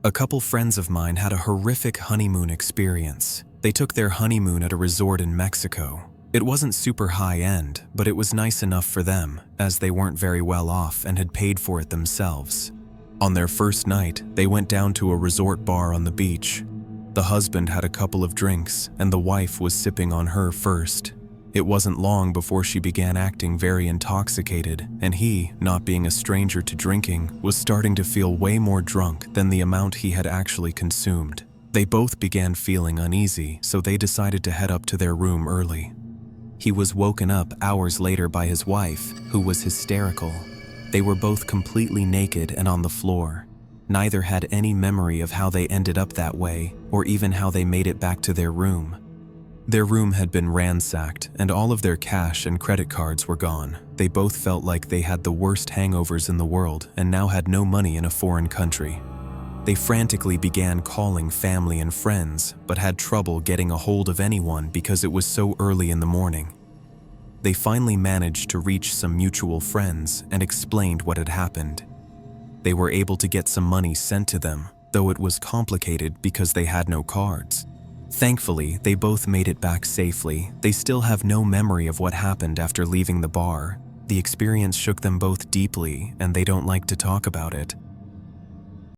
A couple friends of mine had a horrific honeymoon experience. They took their honeymoon at a resort in Mexico. It wasn't super high-end, but it was nice enough for them, as they weren't very well off and had paid for it themselves. On their first night, they went down to a resort bar on the beach. The husband had a couple of drinks, and the wife was sipping on her first. It wasn't long before she began acting very intoxicated, and he, not being a stranger to drinking, was starting to feel way more drunk than the amount he had actually consumed. They both began feeling uneasy, so they decided to head up to their room early. He was woken up hours later by his wife, who was hysterical. They were both completely naked and on the floor. Neither had any memory of how they ended up that way, or even how they made it back to their room. Their room had been ransacked, and all of their cash and credit cards were gone. They both felt like they had the worst hangovers in the world and now had no money in a foreign country. They frantically began calling family and friends, but had trouble getting a hold of anyone because it was so early in the morning. They finally managed to reach some mutual friends and explained what had happened. They were able to get some money sent to them, though it was complicated because they had no cards. Thankfully, they both made it back safely. They still have no memory of what happened after leaving the bar. The experience shook them both deeply, and they don't like to talk about it.